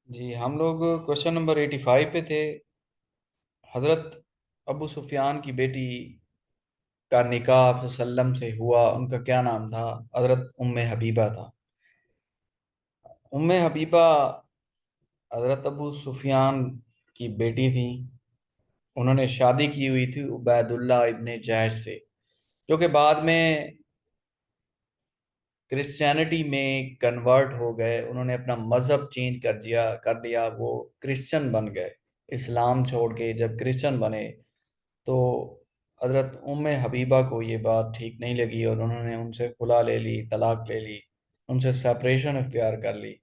जी, हम लोग question number 85 पे थे। हजरत अबू सुफियान की बेटी का निकाह आप सल्लम से हुआ, उनका क्या नाम था? हजरत उम्मे हबीबा था। उम्मे हबीबा हजरत अबू सुफियान की बेटी थी। उन्होंने शादी की हुई थी उबैदुल्लाह इब्ने जहश से, जो कि बाद में क्रिश्चियनिटी में कन्वर्ट हो गए। उन्होंने अपना मजहब चेंज कर दिया, वो क्रिश्चियन बन गए। इस्लाम छोड़ के जब क्रिश्चियन बने तो हजरत उम्मे हबीबा को ये बात ठीक नहीं लगी और उन्होंने उनसे खुला ले ली, तलाक ले ली, उनसे सेपरेशन इख्तियार कर ली।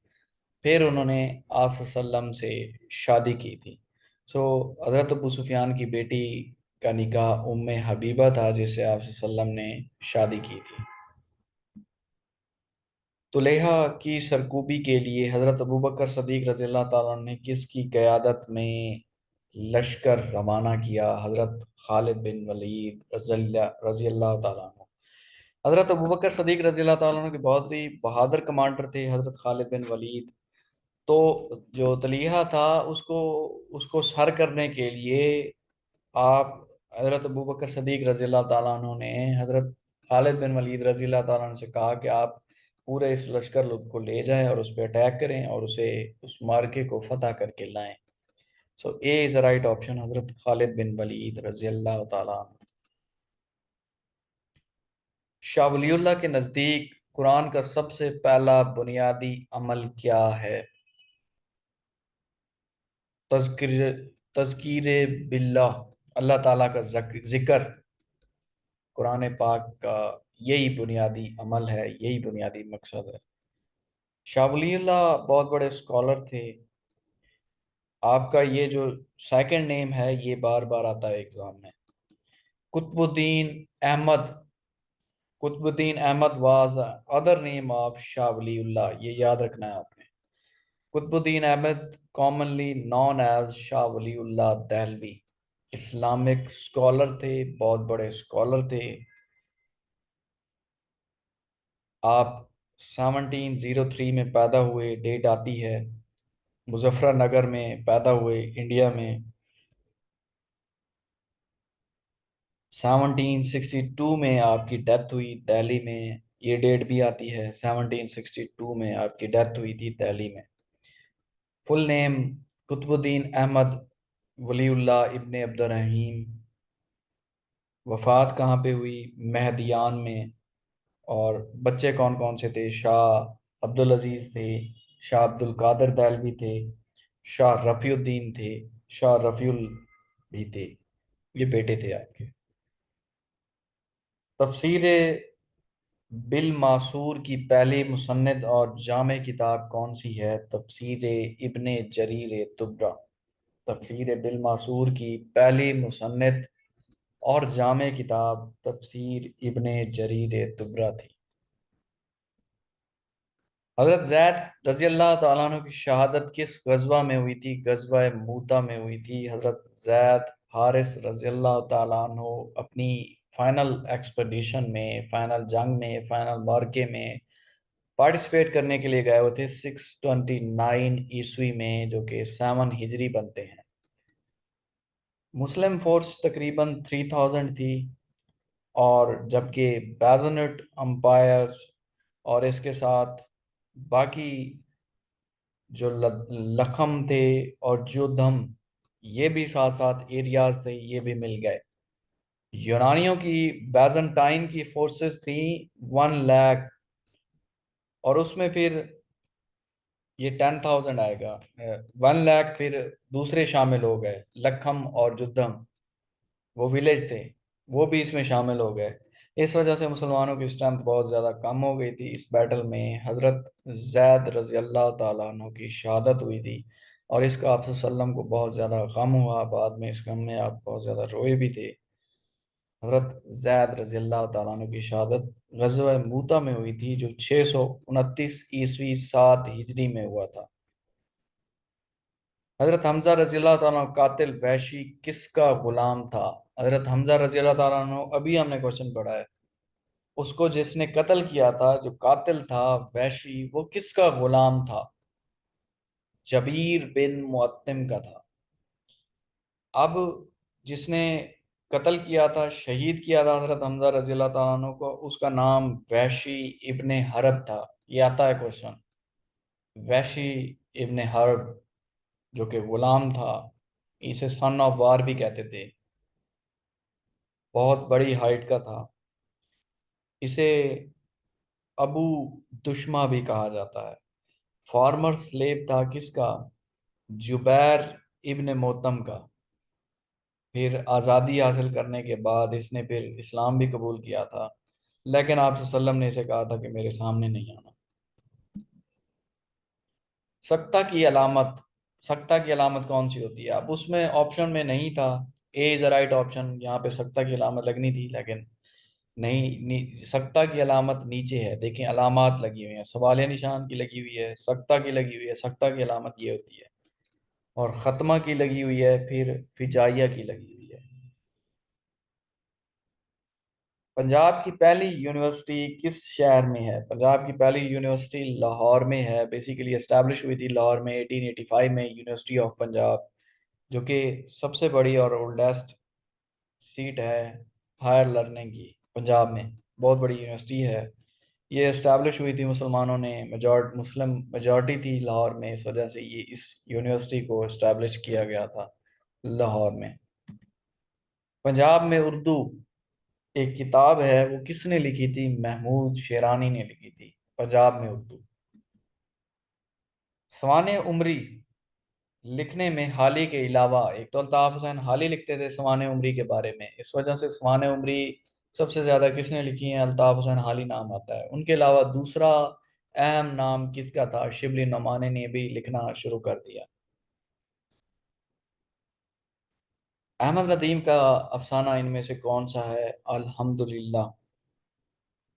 फिर उन्होंने आप सल्लम से शादी की थी। सो हजरत अबू सुफियान की बेटी का निकाह उम्मे हबीबा था, जिससे आप सल्लम ने शादी की थी। तुलेहा की सरकूबी के लिए हजरत अबू बकर सदीक रज़ी अल्लाह ताला ने किसकी क़यादत में लश्कर रवाना किया? हजरत खालिद बिन वलीद रज़ी अल्लाह ताला अन्हु। हजरत अबू बकर सदीक रज़ी अल्लाह ताला अन्हु के बहुत ही बहादुर कमांडर थे हजरत खालिद बिन वलीद। तो जो तलीहा था, उसको उसको सर करने के लिए आप हजरत अबू बकर सदीक रज़ी अल्लाह ताला अन्हु ने हजरत खालिद बिन वलीद रज़ी अल्लाह ताला अन्हु से कहा कि आप पूरे इस लश्कर को ले जाएं और उस पर अटैक करें और उसे उस मार्के को फतह करके लाएं। So A is the right option, Hazrat Khalid बिन वलीद रज़ी अल्लाह ताला अन्हु। शाह वलीउल्लाह के नज़दीक कुरान का सबसे पहला बुनियादी अमल क्या है? तज़किर तज़कीर बिल्लाह, अल्लाह ताला का जिक्र। कुरान पाक का यही बुनियादी अमल है, यही बुनियादी मकसद है। शाह वलीउल्लाह बहुत बड़े स्कॉलर थे। आपका ये जो सेकंड नेम है, ये बार बार आता है एग्जाम में। Qutbuddin Ahmad. Qutbuddin Ahmad was other name of Shah Waliullah, ये याद रखना है आपने। Qutbuddin Ahmad commonly known as Shah Waliullah Dehlvi. Islamic scholar थे, बहुत बड़े स्कॉलर थे। आप 1703 में पैदा हुए, डेट आती है। मुजफ्फरनगर में पैदा हुए, इंडिया में। 1762 में आपकी डेथ हुई दिल्ली में। ये डेट भी आती है, 1762 में आपकी डेथ हुई थी दिल्ली में। फुल नेम कुतुबुद्दीन अहमद वलीउल्लाह इब्ने अब्दुर्रहीम। वफात कहाँ पे हुई? मेहदियान में। और बच्चे कौन कौन से थे? शाह अब्दुल अजीज थे, शाह अब्दुल कादिर दहलवी थे, शाह रफ़ीउद्दीन थे, शाह रफ़ीउल भी थे। ये बेटे थे आपके। तफसीर बिल मासूर की पहली मुसन्नद और जामे किताब कौन सी है? तफसीर इब्ने जरीर तुबरा। तफसीर बिल मासूर की पहली मुसन्नद और जामे किताब तफसीर इब्ने जरीर तुबरा थी। हजरत जैद रजी अल्लाह तआला अन्हु की शहादत किस गजवा में हुई थी? गजवा मूता में हुई थी। हजरत जैद हारिस रजी अल्लाह तआला अन्हु अपनी फाइनल एक्सपेडिशन में, फाइनल जंग में, फाइनल मार्के में पार्टिसिपेट करने के लिए गए हुए थे 629 ईस्वी में, जो कि 7 हिजरी बनते हैं। मुस्लिम फोर्स तकरीबन 3000 थी, और जबकि बैजनेट अम्पायर्स और इसके साथ बाकी जो लखम थे और जोधम, ये भी साथ साथ एरियाज थे, ये भी मिल गए। यूनानियों की बैजेंटाइन की फोर्सेस थी 1 लाख, और उसमें फिर ये 10,000 आएगा। 1 लाख फिर दूसरे शामिल हो गए, लखम और जुद्धम, वो विलेज थे, वो भी इसमें शामिल हो गए। इस वजह से मुसलमानों की स्ट्रेंथ बहुत ज़्यादा कम हो गई थी। इस बैटल में हज़रत जैद रज़ी अल्लाह ताला अन्हु की शहादत हुई थी, और इसका आप वसल्लम को बहुत ज़्यादा गम हुआ। बाद में इस गम में आप बहुत ज़्यादा रोए भी थे। हज़रत जैद रज़ी अल्लाह ताला अन्हु की शहादत ग़ज़वा मूता में हुई थी, जो 629 ईस्वी 7 हिजरी में हुआ था। हज़रत हमजा रज़ी अल्लाह ताला अन्हु कातिल वहशी किसका गुलाम था? हज़रत हमजा रज़ी अल्लाह ताला अन्हु, अभी हमने क्वेश्चन पढ़ा है, उसको जिसने कत्ल किया था, जो कातिल था वहशी, वो किसका गुलाम था? जबीर बिन मुअत्तिम का था। अब जिसने कत्ल किया था, शहीद किया था हजरत हमजा रजी अल्लाह ताला अन्हु को, उसका नाम वहशी इब्ने हरब था। ये आता है क्वेश्चन। वहशी इब्ने हरब, जो कि गुलाम था, इसे सन ऑफ वार भी कहते थे, बहुत बड़ी हाइट का था। इसे अबू दुश्मा भी कहा जाता है। फॉर्मर स्लेव था किसका? जुबैर इब्ने मोतम का। फिर आज़ादी हासिल करने के बाद इसने फिर इस्लाम भी कबूल किया था, लेकिन आप वसल्लम ने इसे कहा था कि मेरे सामने नहीं आना। सख्ता की अलामत, सख्ता की अलामत कौन सी होती है? अब उसमें ऑप्शन में नहीं था। ए इज़ राइट ऑप्शन, यहाँ पे सख्ता की अलामत लगनी थी, लेकिन सख्ता की अलामत नीचे है। देखें, अलामत लगी हुई है, सवालिया निशान की लगी हुई है, सख्ता की लगी हुई है। सख्ता की अलामत ये होती है। और ख़त्मा की लगी हुई है, फिर फिजाइया की लगी हुई है। पंजाब की पहली यूनिवर्सिटी किस शहर में है? पंजाब की पहली यूनिवर्सिटी लाहौर में है। बेसिकली एस्टैब्लिश हुई थी लाहौर में 1885 में, यूनिवर्सिटी ऑफ पंजाब, जो कि सबसे बड़ी और ओल्डेस्ट सीट है हायर लर्निंग की पंजाब में। बहुत बड़ी यूनिवर्सिटी है। ये एस्टैब्लिश हुई थी मुसलमानों ने, मुस्लिम मेजॉरिटी थी लाहौर में, इस वजह से ये इस यूनिवर्सिटी को एस्टैब्लिश किया गया था लाहौर में। पंजाब में उर्दू एक किताब है, वो किसने लिखी थी? महमूद शेरानी ने लिखी थी, पंजाब में उर्दू। सवाने उमरी लिखने में हाली के अलावा, एक तो अल्ताफ हुसैन हाली लिखते थे सवाने उमरी के बारे में, इस वजह से सवाने उमरी सबसे ज्यादा किसने लिखी है? अल्ताफ हुसैन हाली नाम आता है। उनके अलावा दूसरा अहम नाम किसका था? शिबली नोमानी ने भी लिखना शुरू कर दिया। अहमद नदीम का अफसाना इनमें से कौन सा है? अल्हम्दुलिल्लाह।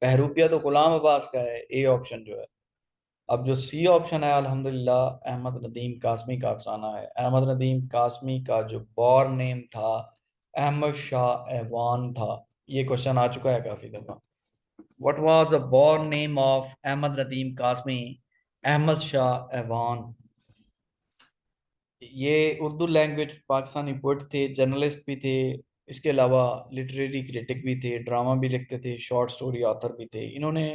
बहरूपिया तो गुलाम अब्बास का है, ए ऑप्शन जो है। अब जो सी ऑप्शन है अल्हम्दुलिल्लाह, अहमद नदीम कासमी का अफसाना है। अहमद नदीम कासमी का जो बॉर्न नेम था, अहमद शाह एवान था। ये क्वेश्चन आ चुका है काफी दफा। What was the born name of Ahmad Nadeem Qasmi? Ahmad Shah Awan. ये उर्दू लैंग्वेज पाकिस्तानी पोइट थे, जर्नलिस्ट भी थे, इसके अलावा लिटरेरी क्रिटिक भी थे, ड्रामा भी लिखते थे, शॉर्ट स्टोरी ऑथर भी थे। इन्होंने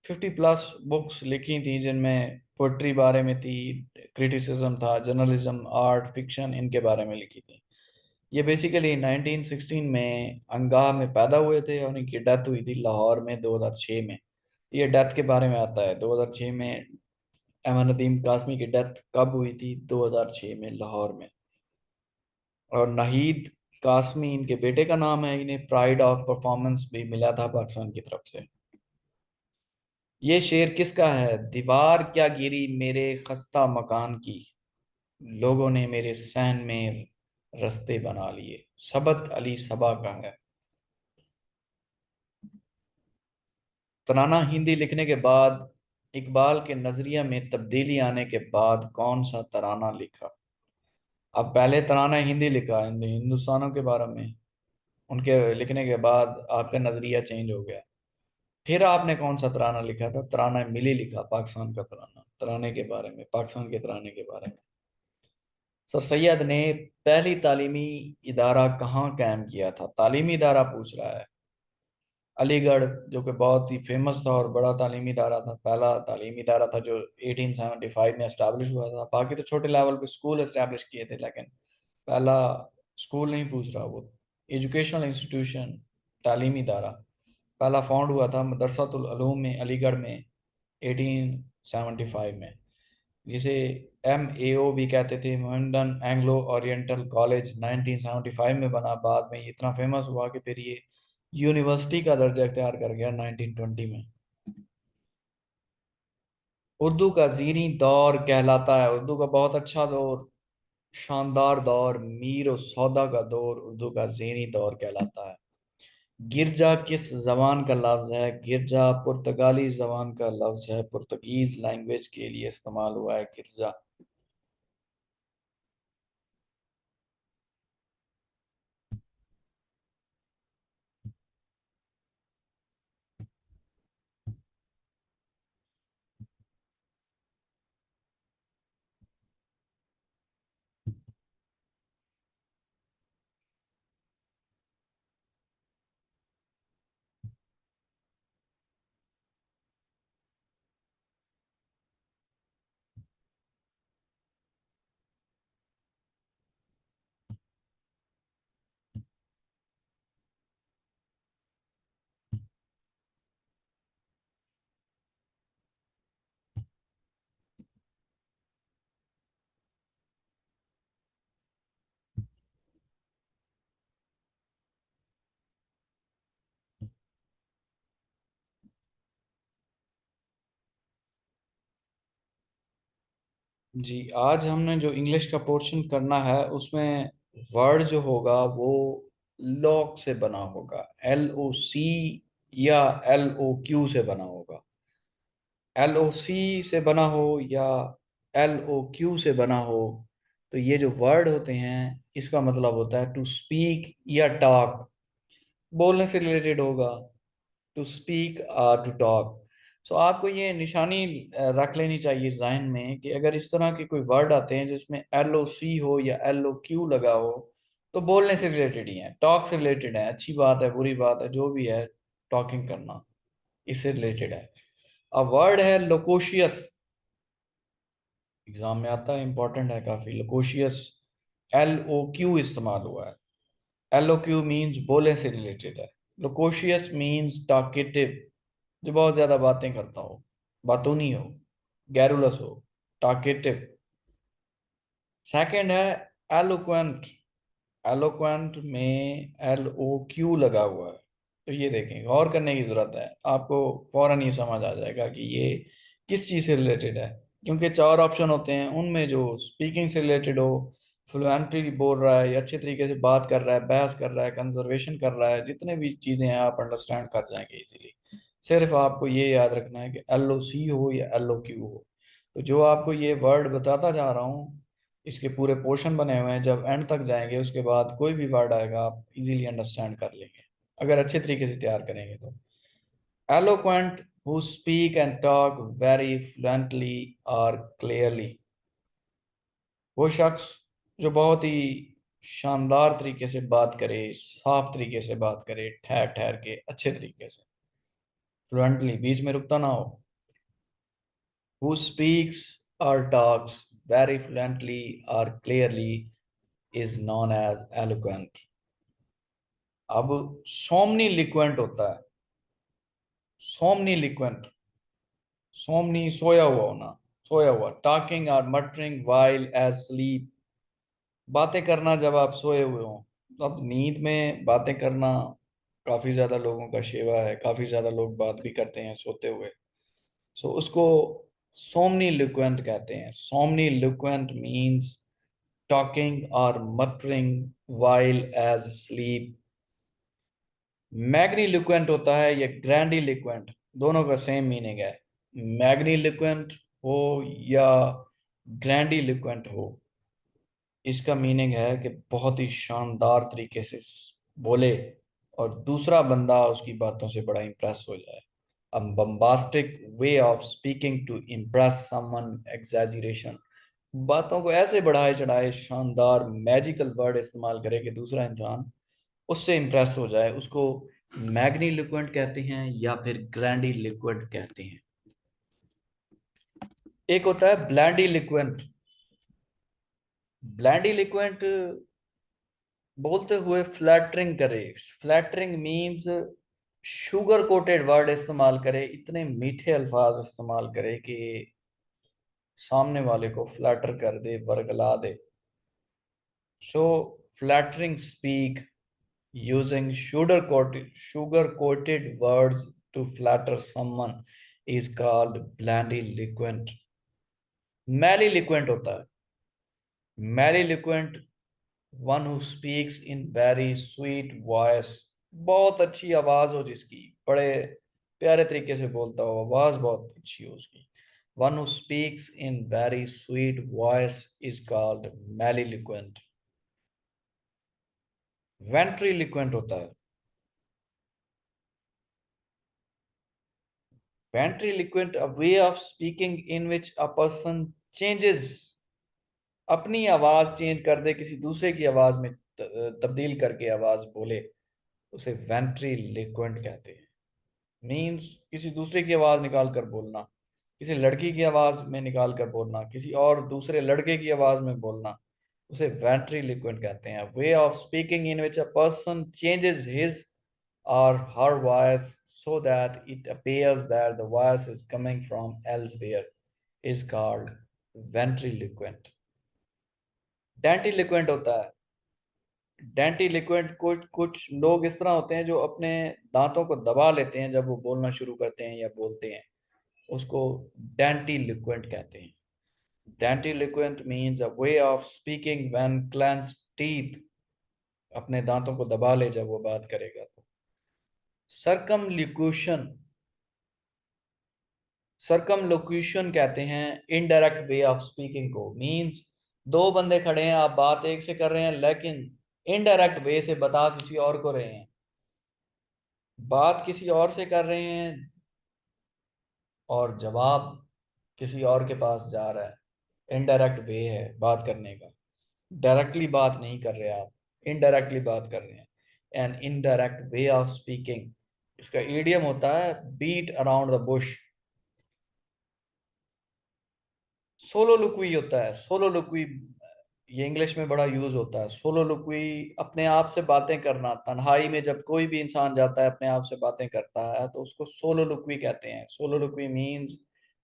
50+ बुक्स लिखी थी, जिनमें पोइट्री बारे में थी, क्रिटिसिज्म था, जर्नलिज्म, आर्ट, फिक्शन, इनके बारे में लिखी थी। ये बेसिकली 1916 में अंगाह में पैदा हुए थे और इनकी डेथ हुई थी लाहौर में 2006 में। ये डेथ के बारे में आता है 2006 में। अहमद नदीम कासमी की डेथ कब हुई थी? 2006 में लाहौर में। और नाहिद कासमी इनके बेटे का नाम है। इन्हें प्राइड ऑफ परफॉर्मेंस भी मिला था पाकिस्तान की तरफ से। ये शेर किसका है? दीवार क्या गिरी मेरे खस्ता मकान की, लोगों ने मेरे सहन में रस्ते बना लिए। सबत अली सबा का है। तराना हिंदी लिखने के बाद, इकबाल के नजरिया में तब्दीली आने के बाद कौन सा तराना लिखा? अब पहले तराना हिंदी लिखा हिंदुस्तानों के बारे में, उनके लिखने के बाद आपका नजरिया चेंज हो गया। फिर आपने कौन सा तराना लिखा था? तराना मिली लिखा, पाकिस्तान का तराना, तराने के बारे में, पाकिस्तान के तराने के बारे में। सर सैयद ने पहली तालीमी इदारा कहाँ कायम किया था? तालीमी इदारा पूछ रहा है। अलीगढ़, जो कि बहुत ही फेमस था और बड़ा तालीमी इदारा था, पहला तालीमी इदारा था जो 1875 में एस्टैब्लिश हुआ था। बाकी तो छोटे लेवल पे स्कूल एस्टैब्लिश किए थे, लेकिन पहला स्कूल नहीं पूछ रहा वो। एजुकेशनल इंस्टीट्यूशन, तालीमी इदारा पहला फाउंड हुआ था मदरसातुल उलूम में, अलीगढ़ में 1875 में, जिसे MAO भी कहते थे, मोहम्मदन एंग्लो ओरिएंटल कॉलेज। 1975 में बना, बाद में ये इतना फेमस हुआ कि फिर ये यूनिवर्सिटी का दर्जा इख्तियार कर गया 1920 में। उर्दू का ज़ीनी दौर कहलाता है, उर्दू का बहुत अच्छा दौर, शानदार दौर, मीर और सौदा का दौर उर्दू का ज़ीनी दौर कहलाता है। गिरजा किस जबान का लफ्ज़ है? गिरजा पुर्तगाली जबान का लफ्ज़ है, पुर्तगीज लैंग्वेज के लिए इस्तेमाल हुआ है गिरजा। जी, आज हमने जो इंग्लिश का पोर्शन करना है उसमें वर्ड जो होगा वो लॉक से बना होगा, LOC या LOQ से बना होगा। LOC से बना हो या LOQ से बना हो, तो ये जो वर्ड होते हैं इसका मतलब होता है टू स्पीक या टॉक, बोलने से रिलेटेड होगा। To speak to talk. So आपको ये निशानी रख लेनी चाहिए जहन में कि अगर इस तरह के कोई वर्ड आते हैं जिसमें LOC हो या LOQ लगा हो, तो बोलने से रिलेटेड ही है, टॉक से रिलेटेड है, अच्छी बात है बुरी बात है जो भी है, टॉकिंग करना इससे रिलेटेड है। अब वर्ड है लोकोशियस, एग्जाम में आता है, इंपॉर्टेंट है काफी। लोकोशियस, LOQ इस्तेमाल हुआ है। LOQ मीन्स बोले से रिलेटेड है। लोकोशियस मीन्स टॉकेटिव, जो बहुत ज्यादा बातें करता हो, बातूनी हो, गैरुलस हो, टॉकेटिव। सेकंड है एलोक्वेंट। एलोक्वेंट में LOQ लगा हुआ है। तो ये देखें, गौर करने की जरूरत है, आपको फौरन ये समझ आ जाएगा कि ये किस चीज़ से रिलेटेड है। क्योंकि चार ऑप्शन होते हैं, उनमें जो स्पीकिंग से रिलेटेड हो, फ्लुएंटली बोल रहा है या अच्छे तरीके से बात कर रहा है, बहस कर रहा है, कंजर्वेशन कर रहा है, जितने भी चीज़ें हैं आप अंडरस्टैंड कर जाएंगे इजीली। सिर्फ आपको ये याद रखना है कि LOC हो या LOQ हो। तो जो आपको ये वर्ड बताता जा रहा हूँ, इसके पूरे पोर्शन बने हुए हैं, जब एंड तक जाएंगे उसके बाद कोई भी वर्ड आएगा आप इजीली अंडरस्टैंड कर लेंगे अगर अच्छे तरीके से तैयार करेंगे तो। Eloquent, who speak and talk very fluently और क्लियरली, वो शख्स जो बहुत ही शानदार तरीके से बात करे, साफ तरीके से बात करे, ठहर ठहर के अच्छे तरीके से, फ्लुएंटली, बीच में रुकता ना हो। हु स्पीक्स और talks very fluently or clearly is known as eloquent। अब सोमनी लिक्वेंट होता है। सोमनी लिक्वेंट, सोमनी सोया हुआ होना, सोया हुआ, टॉकिंग और मटरिंग वाइल एज स्लीप, बातें करना जब आप सोए हुए हो। तो अब नींद में बातें करना काफी ज्यादा लोगों का शेवा है, काफी ज्यादा लोग बात भी करते हैं सोते हुए। सो उसको सोमनी लिक्वेंट कहते हैं। सोमनी लिक्वेंट मीन्स टॉकिंग और मटरिंग वाइल एज स्लीप। मैग्नीलिक्वेंट होता है या ग्रैंडिलिक्वेंट, दोनों का सेम मीनिंग है। मैग्नीलिक्वेंट हो या ग्रैंडिलिक्वेंट हो, इसका मीनिंग है कि बहुत ही शानदार तरीके से बोले और दूसरा बंदा उसकी बातों से बड़ा इंप्रेस हो जाए। A bombastic way of speaking to impress someone, exaggeration, बातों को ऐसे बढ़ाए चढ़ाए शानदार मैजिकल वर्ड इस्तेमाल करे कि दूसरा इंसान उससे इंप्रेस हो जाए, उसको मैग्नी लिक्विड कहते हैं या फिर ग्रैंडी लिक्विड कहते हैं। एक होता है ब्लैंडी लिक्विड। ब्लैंडी लिक्विड बोलते हुए फ्लैटरिंग करे। Flattering means sugar coated word इस्तेमाल करे, इतने मीठे अल्फाज इस्तेमाल करे कि सामने वाले को फ्लैटर कर दे, बरगला दे। So flattering speak using sugar coated words to flatter someone is called grandiloquent। Melliloquent होता है। Melliloquent, one who speaks in very sweet voice, बहुत अच्छी आवाज हो जिसकी, बड़े प्यारे तरीके से बोलता हो, आवाज बहुत अच्छी हो उसकी। One who speaks in very sweet voice is called melliloquent। Ventriloquent होता है। Ventriloquent, a way of speaking in which a person changes, अपनी आवाज चेंज कर दे, किसी दूसरे की आवाज में तब्दील करके आवाज बोले, उसे वेंट्रीलिक्वेंट कहते हैं। मीन्स किसी दूसरे की आवाज निकाल कर बोलना, किसी लड़की की आवाज में निकाल कर बोलना, किसी और दूसरे लड़के की आवाज में बोलना, उसे वेंट्रीलिक्वेंट कहते हैं। वे of speaking in which a person changes his or her voice so that it appears that the voice is coming from elsewhere is called ventriloquent। डेंटिलिक्वेंट होता है। डेंटिलिक्वेंट, कुछ कुछ लोग इस तरह होते हैं जो अपने दांतों को दबा लेते हैं जब वो बोलना शुरू करते हैं या बोलते हैं, उसको डेंटिलिक्वेंट कहते हैं। Grandiloquent means a way of speaking when clenched teeth. अपने दांतों को दबा ले जब वो बात करेगा तो। सर्कमलोक्यूशन, सर्कमलोक्यूशन कहते हैं इनडायरेक्ट वे ऑफ स्पीकिंग को। मींस दो बंदे खड़े हैं, आप बात एक से कर रहे हैं लेकिन इनडायरेक्ट वे से बता किसी और को रहे हैं, बात किसी और से कर रहे हैं और जवाब किसी और के पास जा रहा है। इनडायरेक्ट वे है बात करने का, डायरेक्टली बात नहीं कर रहे आप, इनडायरेक्टली बात कर रहे हैं। An indirect way of speaking, इसका ईडियम होता है बीट अराउंड द बुश। सोलोलुक्वी होता है, सोलोलुक्वी, ये इंग्लिश में बड़ा यूज होता है। सोलोलुक्वी अपने आप से बातें करना, तन्हाई में जब कोई भी इंसान जाता है अपने आप से बातें करता है तो उसको सोलोलुक्वी कहते हैं। Soliloquy means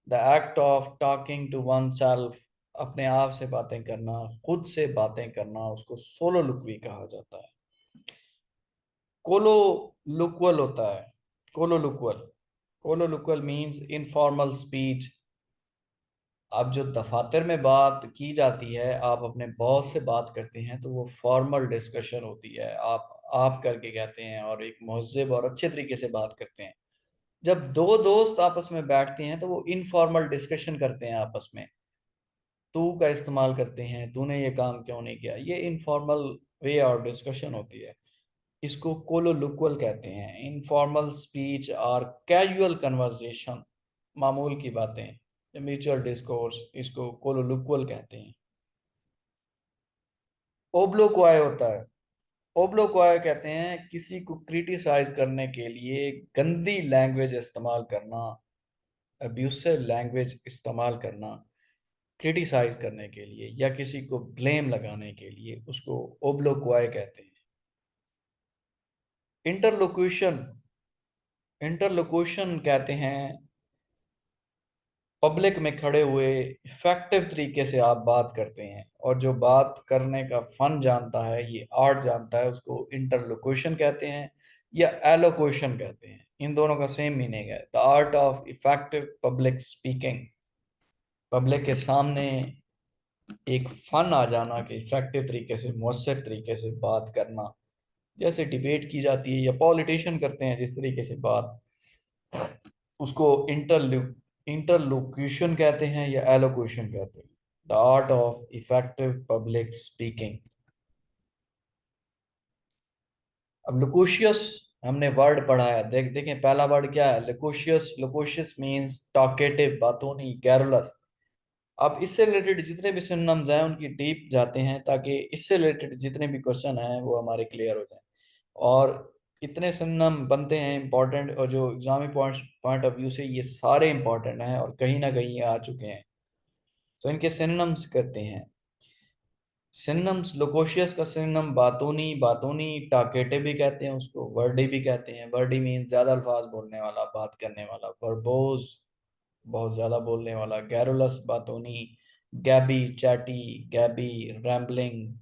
the act of talking to oneself, अपने आप से बातें करना, खुद से बातें करना, उसको सोलोलुक्वी कहा जाता है। कोलोलुक्वल होता है, कोलोलुक्वल, कोलोलुक्वल मींस इनफॉर्मल स्पीच। अब जो दफातर में बात की जाती है, आप अपने बॉस से बात करते हैं तो वो फॉर्मल डिस्कशन होती है, आप करके कहते हैं और एक महज़ब और अच्छे तरीके से बात करते हैं। जब दो दोस्त आपस में बैठते हैं तो वो इनफॉर्मल डिस्कशन करते हैं आपस में, तू का इस्तेमाल करते हैं, तूने ये काम क्यों नहीं किया, ये इनफॉर्मल वे और डिस्कशन होती है। इसको कोलोलुक्वल कहते हैं। इनफॉर्मल स्पीच और कैजुअल कन्वर्सेशन, मामूल की बातें, म्यूचुअल डिस्कोर्स, इसको कोलोलुक्वल कहते हैं। ओब्लोक्वाय होता है, ओब्लोक्वाय कहते हैं किसी को क्रिटिसाइज करने के लिए गंदी लैंग्वेज इस्तेमाल करना, अब्यूसिव लैंग्वेज इस्तेमाल करना, क्रिटिसाइज करने के लिए या किसी को ब्लेम लगाने के लिए, उसको ओब्लोक्वाय कहते हैं। इंटरलोक्यूशन, इंटरलोक्यूशन कहते हैं पब्लिक में खड़े हुए इफेक्टिव तरीके से आप बात करते हैं, और जो बात करने का फन जानता है, ये आर्ट जानता है, उसको इंटरलोक्यूशन कहते हैं या एलोक्यूशन कहते हैं। इन दोनों का सेम मीनिंग है, the art of effective public speaking. Public के सामने एक फन आ जाना कि इफेक्टिव तरीके से, मौसर तरीके से बात करना, जैसे डिबेट की जाती है या पॉलिटिशियन करते हैं जिस तरीके से बात, उसको इंटरलोक्यूशन कहते हैं या एलोक्यूशन कहते हैं। The art of effective public speaking. अब लोकोशियस हमने वर्ड पढ़ा है, देखें पहला वर्ड क्या है, लोकोशियस। लोकोशियस मींस टॉकेटिव, बातूनी, गैरुलस। अब इससे रिलेटेड जितने भी सिनोनिम्स हैं उनकी डीप जाते हैं ताकि इससे रिलेटेड जितने भी क्वेश्चन हैं वो हमारे क्लियर हो जाएं। और इतने सिनोनिम बनते हैं इंपॉर्टेंट, और जो एग्जामी पॉइंट ऑफ व्यू से ये सारे इंपॉर्टेंट हैं और कहीं ना कहीं ये आ चुके हैं, तो इनके सिनोनिम्स करते हैं। सिनोनिम्स, लोकोशियस का सिनोनिम बातूनी, बातूनी टाकेटे भी कहते हैं उसको, वर्डी भी कहते हैं। वर्डी मीन ज्यादा अल्फाज बोलने वाला, बात करने वाला। वर्बोज, बहुत ज्यादा बोलने वाला। गैरुलस, बातूनी। गैबी, चैटी, गैबी, रैम्बलिंग,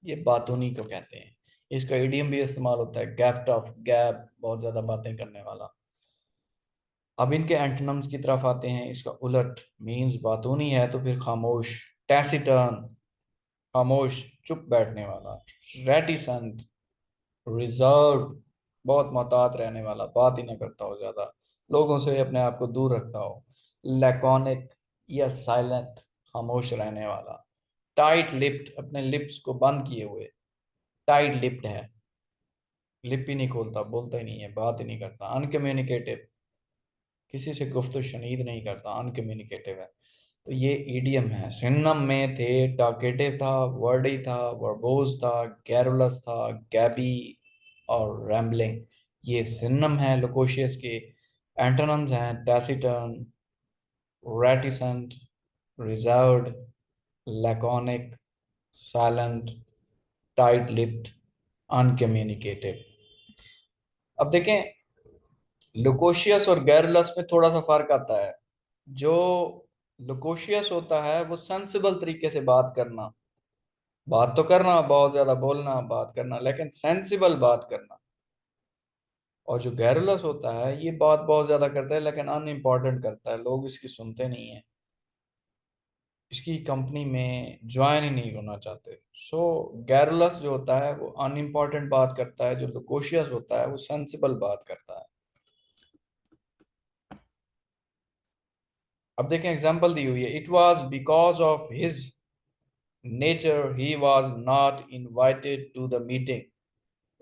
ये बातूनी को कहते हैं। इसका इडियम भी इस्तेमाल होता है, गैप्ट ऑफ, गैप, बहुत ज्यादा बातें करने वाला। अब इनके एंटोनिम्स की तरफ आते हैं। इसका उलट मीन्स बातूनी है तो फिर खामोश, टैसिटर्न, खामोश, चुप बैठने वाला। रेटिसेंट, रिजर्व, बहुत मोहतात रहने वाला, बात ही ना करता हो ज्यादा, लोगों से अपने आप को दूर रखता हो। लैकोनिक या साइलेंट, खामोश रहने वाला। टाइट लिप्ड, अपने लिप्स को बंद किए हुए, टाइट लिप्ड है, लिप ही नहीं खोलता, बोलता ही नहीं है, बात ही नहीं करता। अनकम्युनिकेटिव, किसी से गुफ्तगू शनीद नहीं करता, अनकम्युनिकेटिव है। तो ये ईडियम है। सिनोनिम में थे, टाकेटिव था, वर्डी था, वर्बोज था, गैरुलस था, गैबी और रैम्बलिंग, ये सिनोनिम है लोकोशियस के। एंटोनिम्स हैं taciturn, reticent, reserved, laconic, silent, tight lipped, uncommunicative. अब देखें, लोकोशियस और गैरुलस में थोड़ा सा फर्क आता है। जो लोकोशियस होता है वो सेंसिबल तरीके से बात करना, बात तो करना, बहुत ज्यादा बोलना, बात करना, लेकिन सेंसिबल बात करना। और जो गैरुलस होता है ये बात बहुत ज्यादा करता है लेकिन अनइम्पॉर्टेंट करता है, लोग इसकी सुनते नहीं है। इसकी कंपनी में ज्वाइन ही नहीं होना चाहते। सो गैरुलस जो होता है वो अनइम्पॉर्टेंट बात करता है, जो लोकोशियस होता है वो सेंसिबल बात करता है। अब देखें एग्जांपल दी हुई है, it was because of his nature he was not invited to the meeting.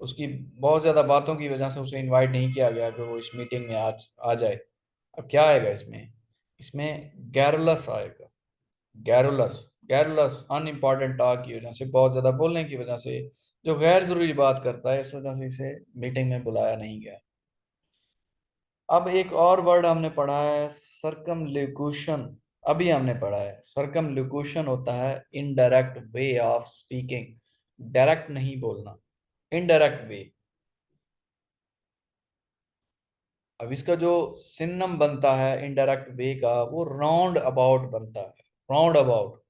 उसकी बहुत ज्यादा बातों की वजह से उसे इनवाइट नहीं किया गया कि वो इस मीटिंग में आज आ जाए। अब क्या आएगा इसमें? इसमें गैरुलस आएगा। गैरुलस, गैरुलस अनइम्पॉर्टेंट टॉक की वजह से, बहुत ज्यादा बोलने की वजह से, जो गैर जरूरी बात करता है, इस वजह से इसे मीटिंग में बुलाया नहीं गया। अब एक और वर्ड हमने पढ़ा है सरकमलोक्यूशन। अभी हमने पढ़ा है सरकमलोक्यूशन होता है indirect way of speaking. Direct नहीं बोलना, इनडायरेक्ट वे। अब इसका जो सिनोनिम बनता है इनडायरेक्ट वे का, वो राउंड अबाउट बनता है। Round about,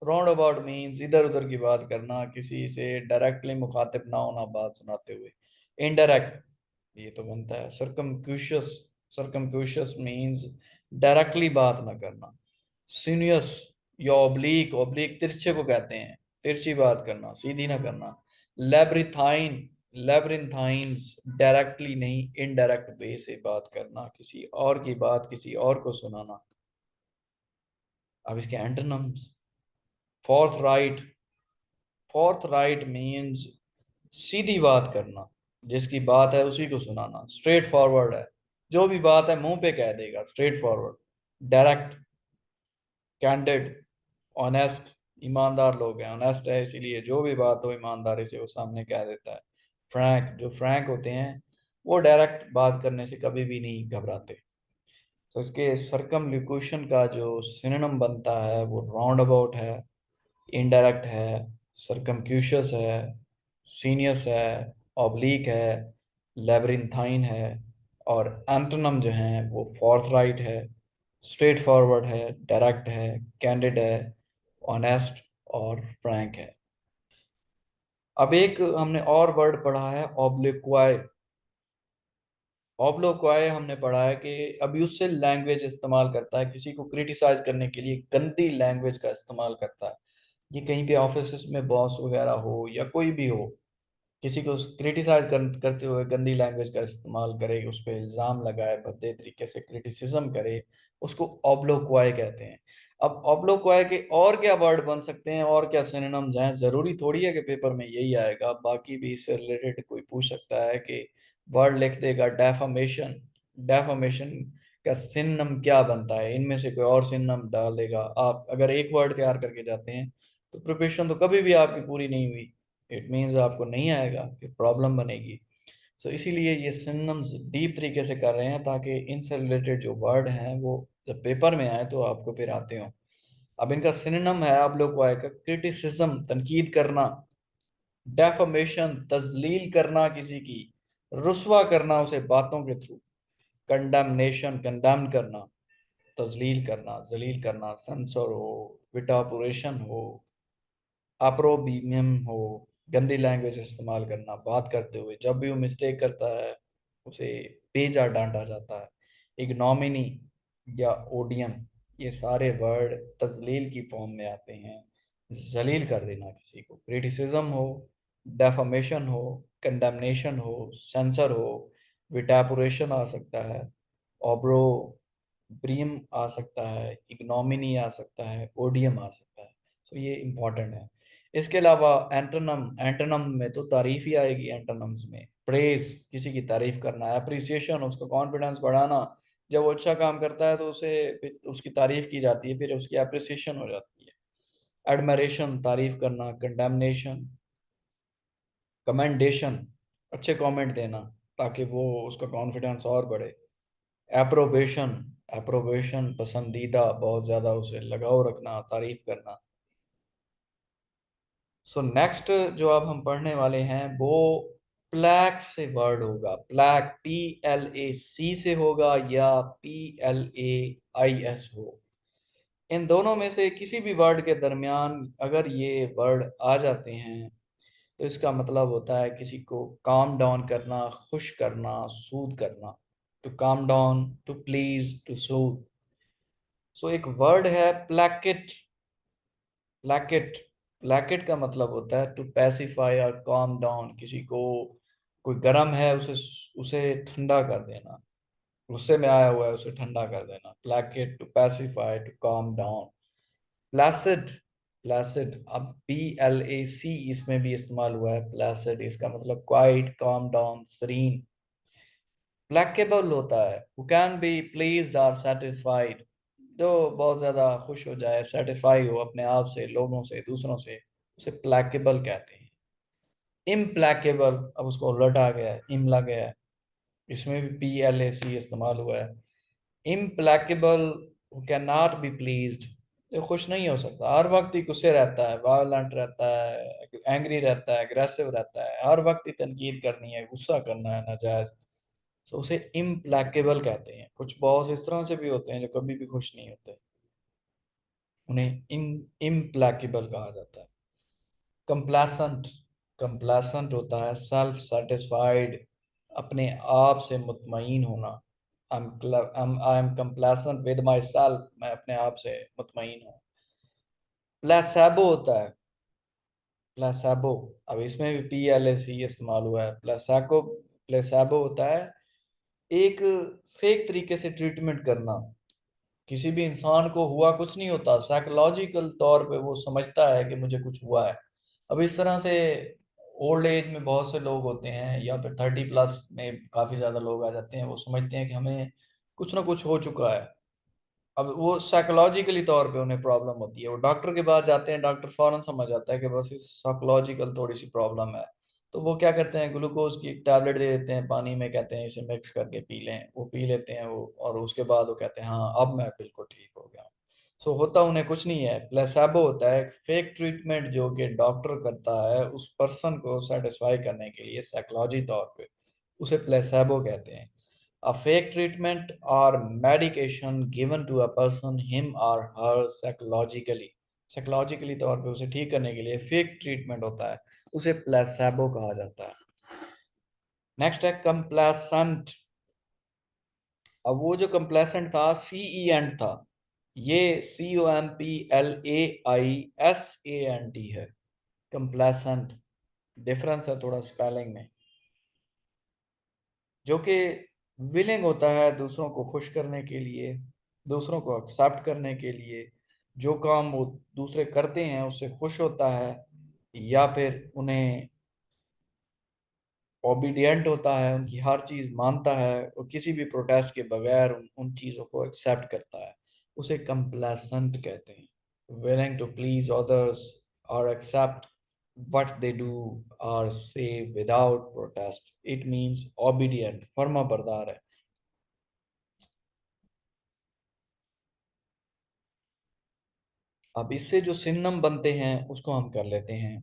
round about means इधर उधर की बात करना, किसी से डायरेक्टली मुखातिब ना होना बात सुनाते हुए। इनडायरेक्ट ये तो बनता है सरकमक्यूशियस। सरकमक्यूशियस मीन्स डायरेक्टली बात ना करना। सीनियस या ओब्लिक, ओब्लिक तिरछे को कहते हैं, तिरछी बात करना, सीधी ना करना। लेब्रिथाइन, लेब्रिथाइन्स डायरेक्टली नहीं इनडायरेक्ट वे से बात करना, किसी और की बात किसी और को सुनाना। अब इसके antonyms, forthright. Forthright means सीधी बात करना, जिसकी बात है उसी को सुनाना। स्ट्रेट फॉरवर्ड है, जो भी बात है मुंह पे कह देगा, straight forward. Direct, candid, honest, ईमानदार लोग हैं, ऑनेस्ट है इसीलिए जो भी बात हो ईमानदारी से वो सामने कह देता है। फ्रैंक, जो फ्रैंक होते हैं वो डायरेक्ट बात करने से कभी भी नहीं घबराते। तो इसके सरकमलोक्यूशन का जो सिनोनिम बनता है वो राउंड अबाउट है, इनडायरेक्ट है, सरकमक्यूशियस है, सीनियस है, ऑब्लिक है, लेबरिंथाइन है। और एंटोनम जो हैं वो फोर्थराइट है, स्ट्रेट फॉरवर्ड है, डायरेक्ट है, कैंडिड है, ऑनेस्ट और फ्रैंक है। अब एक हमने और वर्ड पढ़ा है ऑब्लिक्वाई। ऑब्लिक्वाई हमने पढ़ा है कि अब्यूसिव लैंग्वेज इस्तेमाल करता है, किसी को क्रिटिसाइज करने के लिए गंदी लैंग्वेज का इस्तेमाल करता है। ये कहीं पे ऑफिस में बॉस वगैरह हो या कोई भी हो, किसी को क्रिटिसाइज करते हुए गंदी लैंग्वेज का इस्तेमाल करे, उस पर इल्ज़ाम लगाए, भद्दे तरीके से क्रिटिसिज्म करे, उसको ऑब्लोक्वाई कहते हैं। अब ऑब्लोक्वाई के और क्या वर्ड बन सकते हैं और क्या सिनोनिम्स हैं? ज़रूरी थोड़ी है कि पेपर में यही आएगा, बाकी भी इससे रिलेटेड कोई पूछ सकता है कि वर्ड लिख देगा डेफामेशन। डेफामेशन का सिनोनिम क्या बनता है? इनमें से कोई और सिनोनिम डाल देगा। आप अगर एक वर्ड तैयार करके जाते हैं तो प्रिपरेशन तो कभी भी आपकी पूरी नहीं हुई। इट मीन्स आपको नहीं आएगा, फिर प्रॉब्लम बनेगी। सो इसीलिए ये सिनोनिम्स डीप तरीके से कर रहे हैं ताकि इनसे रिलेटेड जो वर्ड हैं वो जब पेपर में आए तो आपको फिर आते हो। अब इनका सिनोनिम है, आप लोग को आएगा क्रिटिसिज्म, तनकीद करना। डेफमेशन, तजलील करना किसी की, रुस्वा करना उसे बातों के थ्रू। कंडमनेशन, कंडेम करना, तजलील करना, जलील करना। सेंसर हो, विटापुरेशन हो, अप्रोबियम हो, गंदी लैंग्वेज इस्तेमाल करना बात करते हुए। जब भी वो मिस्टेक करता है उसे बेजा डांटा जाता है। इग्नोमिनी या ओडियम, ये सारे वर्ड तजलील की फॉर्म में आते हैं। जलील कर देना किसी को, क्रिटिसिज्म हो, डेफमेशन हो, कंडेमनेशन हो, सेंसर हो, विटापुरेशन आ सकता है, ऑब्रोब्रियम आ सकता है, इग्नोमिनी आ सकता है, ओडियम आ सकता है। तो ये इंपॉर्टेंट है। इसके अलावा एंटोनम, एंटोनम में तो तारीफ ही आएगी। एंटोनम्स में प्रेज, किसी की तारीफ करना, अप्रिसिएशन, उसका कॉन्फिडेंस बढ़ाना। जब वो अच्छा काम करता है तो उसे फिर उसकी तारीफ की जाती है, फिर उसकी अप्रिसिएशन हो जाती है। एडमरेशन, तारीफ करना। कंडेमनेशन, कमेंडेशन, अच्छे कमेंट देना ताकि वो उसका कॉन्फिडेंस और बढ़े। एप्रोबेशन, एप्रोबेशन पसंदीदा, बहुत ज़्यादा उसे लगाव रखना, तारीफ करना। सो नेक्स्ट जो अब हम पढ़ने वाले हैं वो प्लैक से वर्ड होगा। प्लैक, PLAC से होगा या PLAIS हो। इन दोनों में से किसी भी वर्ड के दरमियान अगर ये वर्ड आ जाते हैं तो इसका मतलब होता है किसी को काम डाउन करना, खुश करना, सूद करना। To calm down, to please, to soothe. So एक वर्ड है प्लैकेट। प्लैकेट, प्लैकेट का मतलब होता है टू पैसिफाई और calm डाउन, किसी को कोई गर्म है उसे उसे ठंडा कर देना, गुस्से में आया हुआ है उसे ठंडा कर देना। Placate, to pacify, to calm down. Placid, placid, अब PLAC इसमें भी इस्तेमाल हुआ है, प्लासिड, इसका मतलब क्वाइट, calm डाउन, serene। प्लेकेबल होता है who can be pleased or satisfied, जो बहुत ज्यादा खुश हो जाए, सेटिस्फाई हो अपने आप से, लोगों से, दूसरों से, उसे प्लेकेबल कहते हैं। इम्प्लेकेबल, अब उसको उलटा गया है, इमला गया है, इसमें भी PLAC इस्तेमाल हुआ है। Implacable, who can not be pleased, जो खुश नहीं हो सकता, हर वक्त ही गुस्से रहता है, वायलेंट रहता है, एंग्री रहता है, एग्रेसिव रहता है, हर वक्त ही तनकीद करनी है, गुस्सा करना है नाजायज, तो उसे इम्प्लेकेबल कहते हैं। कुछ बॉस इस तरह से भी होते हैं जो कभी भी खुश नहीं होते, उन्हें इम्प्लेकेबल कहा जाता है। कंप्लेसेंट, कंप्लेसेंट होता है सेल्फ सेटिस्फाइड, अपने आप से मुतमईन होना। I am complacent with my self, मैं अपने आप से मुतमईन हूँ। प्लेसेबो होता है, प्लेसेबो, अब इसमें भी PLAC इस्तेमाल हुआ है। प्लेसेको, प्लेसेबो होता है एक फेक तरीके से ट्रीटमेंट करना, किसी भी इंसान को हुआ कुछ नहीं होता, साइकोलॉजिकल तौर पे वो समझता है कि मुझे कुछ हुआ है। अब इस तरह से ओल्ड एज में बहुत से लोग होते हैं, या फिर 30+ में काफ़ी ज़्यादा लोग आ जाते हैं, वो समझते हैं कि हमें कुछ ना कुछ हो चुका है। अब वो साइकोलॉजिकली तौर पे उन्हें प्रॉब्लम होती है, वो डॉक्टर के पास जाते हैं, डॉक्टर फौरन समझ जाता है कि बस इस साइकोलॉजिकल थोड़ी सी प्रॉब्लम है। तो वो क्या करते हैं, ग्लूकोज की एक टैबलेट दे देते हैं पानी में, कहते हैं इसे मिक्स करके पी लें, वो पी लेते हैं वो, और उसके बाद वो कहते हैं हाँ अब मैं बिल्कुल ठीक हो गया हूँ। सो होता उन्हें कुछ नहीं है। प्लेसेबो होता है एक फेक ट्रीटमेंट जो कि डॉक्टर करता है उस पर्सन को सेटिस्फाई करने के लिए साइकोलॉजी तौर पे, उसे प्लेसेबो कहते हैं। A fake treatment or medication given to a person him or her psychologically, psychologically तौर पे उसे ठीक करने के लिए फेक ट्रीटमेंट होता है, उसे प्लेसेबो कहा जाता है। नेक्स्ट है कंप्लेसेंट। अब वो जो कंप्लेसेंट था CE एंड था, ये COMPLAISANT है कंप्लेसेंट। डिफरेंस है थोड़ा स्पेलिंग में, जो कि विलिंग होता है दूसरों को खुश करने के लिए, दूसरों को एक्सेप्ट करने के लिए, जो काम वो दूसरे करते हैं उससे खुश होता है, या फिर उन्हें ओबीडियंट होता है, उनकी हर चीज़ मानता है और किसी भी प्रोटेस्ट के बगैर उन चीज़ों को एक्सेप्ट करता है, उसे कंप्लेसेंट कहते हैं। विलिंग टू प्लीज अदर्स और accept what they do or say without protest, it means obedient, फर्मा बरदार है। अब इससे जो सिनोनिम बनते हैं उसको हम कर लेते हैं।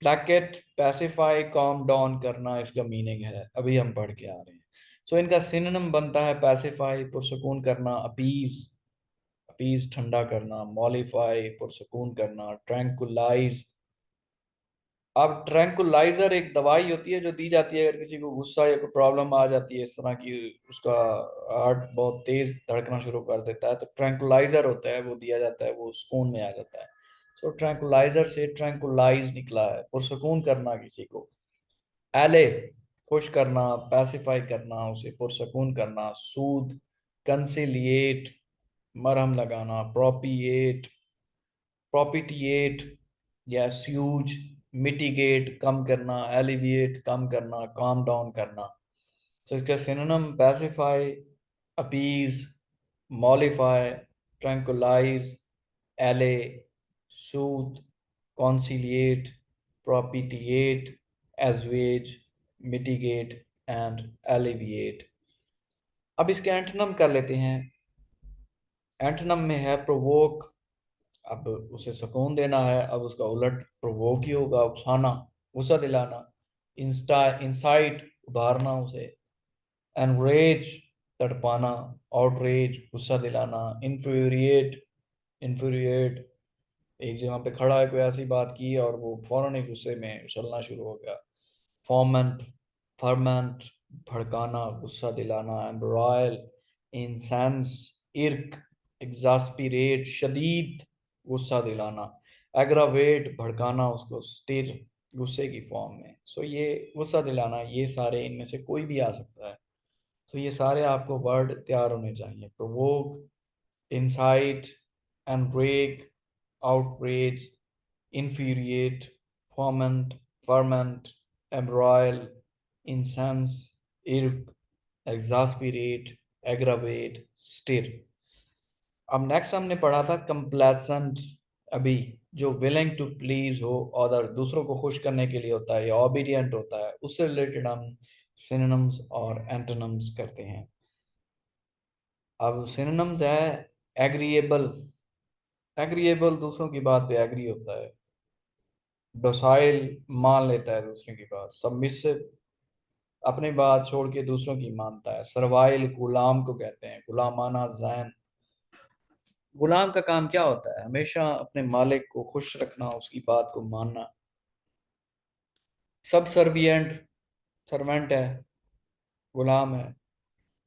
प्लैकेट, पैसिफाई, calm डाउन करना इसका मीनिंग है, अभी हम पढ़ के आ रहे हैं। सो इनका सिनोनिम बनता है पैसिफाई, पुरसकून करना, अपीज, अपीज ठंडा करना, मॉलिफाई पुरसकून करना, ट्रैंकुलाइज। अब ट्रैंकुलाइजर एक दवाई होती है जो दी जाती है अगर किसी को गुस्सा या कोई प्रॉब्लम आ जाती है इस तरह की, उसका हार्ट बहुत तेज धड़कना शुरू कर देता है, तो ट्रैंकुलाइजर होता है वो दिया जाता है, वो सुकून में आ जाता है। सो ट्रैंकुलाइजर से ट्रैंकुलाइज निकला है, पुरसकून करना किसी को। एले, खुश करना, पैसिफाई करना, उसे पुरसकून करना। सूद, कंसिलिएट, मरहम लगाना। प्रोपिएट, प्रोपिटिएट या स्यूज, मिटिगेट कम करना, एलिविएट कम करना, काम डाउन करना। तो इसका सिनोनिम पैसिफाई, अपीज, मॉलिफाई, ट्रैंकुलाइज, एले, सूद, कॉन्सिलिएट, प्रोपिटिएट, एजवेज, मिटिगेट एंड एलिविएट। अब इसके एंटोनिम कर लेते हैं। एंटोनिम में है प्रोवोक, अब उसे सुकून देना है, अब उसका उलट प्रोवोक ही होगा, उकसाना, गुस्सा दिलाना। इंस्टा, इंसाइट, उभारना उसे। एनरेज, तड़पाना। आउटरेज, गुस्सा दिलाना। इन्फ्यूरिएट, इन्फ्यूरिएट, एक जगह पे खड़ा है, कोई ऐसी बात की और वो फौरन ही गुस्से में उछलना शुरू हो गया। फॉर्मेंट, फर्मेंट, भड़काना, गुस्सा दिलाना। एम्ब्रॉयल, इंसेंस, इर्क, एग्जास्पिरेट, शदीद गुस्सा दिलाना। एग्रावेट भड़काना उसको, स्टिर गुस्से की फॉर्म में। सो ये गुस्सा दिलाना, ये सारे इनमें से कोई भी आ सकता है। तो ये सारे आपको वर्ड तैयार होने चाहिए। Provoke, incite, enrage, outrage, infuriate, foment, ferment, embroil, incense, irk, exasperate, aggravate, stir। अब नेक्स्ट हमने पढ़ा था कंप्लेसेंट, अभी जो विलिंग टू प्लीज हो, और दूसरों को खुश करने के लिए होता है या ओबीडियंट होता है, उससे रिलेटेड हम सिनोनिम्स और एंटोनिम्स करते हैं। अब सिनोनिम्स है एग्रीएबल, एग्रीएबल दूसरों की बात पे एग्री होता है। डोसाइल, मान लेता है दूसरों की बात। सबमिसिव, अपनी बात छोड़ के दूसरों की मानता है। सर्वाइल, गुलाम को कहते हैं, गुलामाना जैन। गुलाम का काम क्या होता है? हमेशा अपने मालिक को खुश रखना, उसकी बात को मानना। सब सर्वियंट, सर्वेंट है, गुलाम है।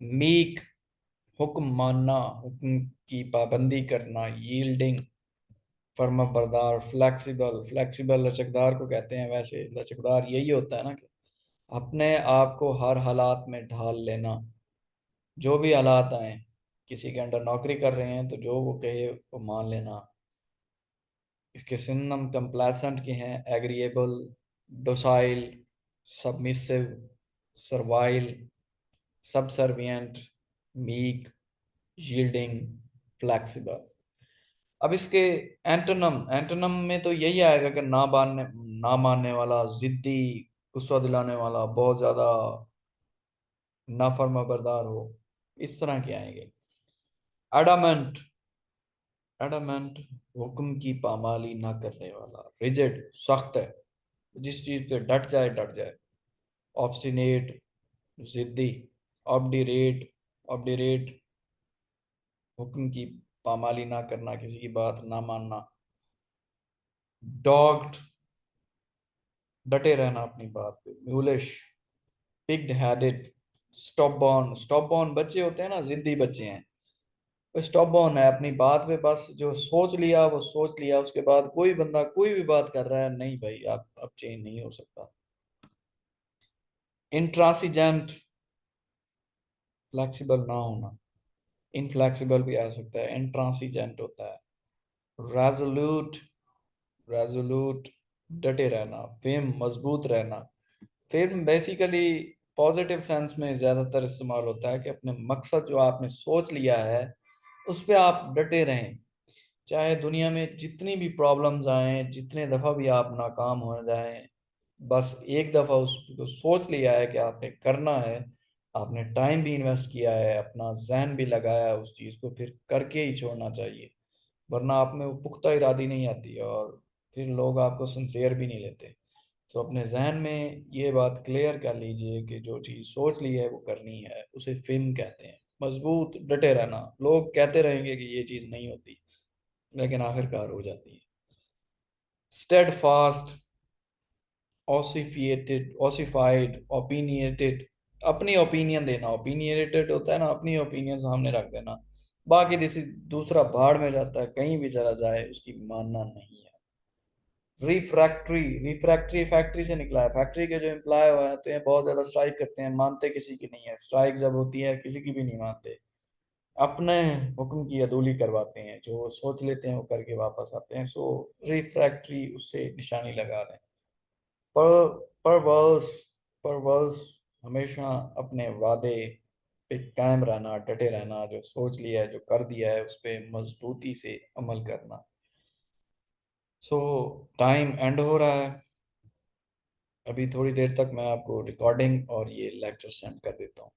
मीक, हुक्म मानना, हुक्म की पाबंदी करना। यील्डिंग, फर्मा बरदार। फ्लेक्सिबल, फ्लेक्सिबल लचकदार को कहते हैं। वैसे लचकदार यही होता है ना कि अपने आप को हर हालात में ढाल लेना, जो भी हालात आए। किसी के अंडर नौकरी कर रहे हैं तो जो वो कहे वो मान लेना। इसके सिनोनिम कंप्लेसेंट के हैं agreeable, docile, submissive, servile, subservient, meek, yielding, flexible. अब इसके एंटोनम, एंटोनम में तो यही आएगा कि ना मानने वाला, जिद्दी, गुस्सा दिलाने वाला, बहुत ज्यादा नाफर्मा बरदार हो, इस तरह के आएंगे। एडामेंट, एडामेंट हुक्म की पामाली ना करने वाला। रिजिड, सख्त है, जिस चीज पे डट जाए डट जाए। ऑब्स्टिनेट, जिद्दी। ऑब्डिरेट, ऑब्डिरेट हुक्म की पामाली ना करना, किसी की बात ना मानना। डॉग्ड, डटे रहना अपनी बात पे। म्यूलिश, पिग्ड हेडेड। स्टॉप बॉर्न बच्चे होते हैं ना, जिद्दी बच्चे हैं, स्टॉप ऑन है अपनी बात पे। बस जो सोच लिया वो सोच लिया, उसके बाद कोई बंदा कोई भी बात कर रहा है, नहीं भाई आप अब चेंज नहीं हो सकता। इंट्रांसिजेंट, फ्लेक्सिबल ना होना। इनफ्लेक्सिबल भी आ सकता है, इंट्रांसिजेंट होता है। रेजोल्यूट, रेजोल्यूट डटे रहना। फेम, मजबूत रहना। फेम बेसिकली पॉजिटिव सेंस में ज़्यादातर इस्तेमाल होता है कि अपने मकसद जो आपने सोच लिया है उस पर आप डटे रहें, चाहे दुनिया में जितनी भी प्रॉब्लम्स आए, जितने दफ़ा भी आप नाकाम हो जाएं। बस एक दफ़ा उसको सोच लिया है कि आपने करना है, आपने टाइम भी इन्वेस्ट किया है, अपना जहन भी लगाया है उस चीज़ को, फिर करके ही छोड़ना चाहिए। वरना आप में वो पुख्ता इरादी नहीं आती और फिर लोग आपको सिंसियर भी नहीं लेते। तो अपने जहन में ये बात क्लियर कर लीजिए कि जो चीज़ सोच ली है वो करनी है, उसे फिल्म कहते हैं। मजबूत, डटे रहना। लोग कहते रहेंगे कि ये चीज़ नहीं होती, लेकिन आखिरकार हो जाती है। स्टेडफास्ट, ओसिफिएटेड, ओसिफाइड, ओपिनियटेड, अपनी ओपिनियन देना। ओपिनियटेड होता है ना, अपनी ओपिनियन सामने रख देना, बाकी किसी दूसरा भाड़ में जाता है, कहीं भी चला जाए उसकी मानना नहीं है। रिफ्रैक्टरी, रिफ्रैक्टरी फैक्ट्री से निकला है। फैक्ट्री के जो एम्प्लॉय हुए हैं तो ये बहुत ज्यादा स्ट्राइक करते हैं, मानते किसी की नहीं है। स्ट्राइक जब होती है किसी की भी नहीं मानते, अपने हुक्म की अदूली करवाते हैं, जो सोच लेते हैं वो करके वापस आते हैं। सो रिफ्रैक्टरी उससे निशानी लगा रहे हैं। पर परवर्स, परवर्स हमेशा अपने वादे पे कायम रहना, डटे रहना, जो सोच लिया है, जो कर दिया है उस पर मजबूती से अमल करना। सो टाइम एंड हो रहा है, अभी थोड़ी देर तक मैं आपको रिकॉर्डिंग और ये लेक्चर सेंड कर देता हूँ।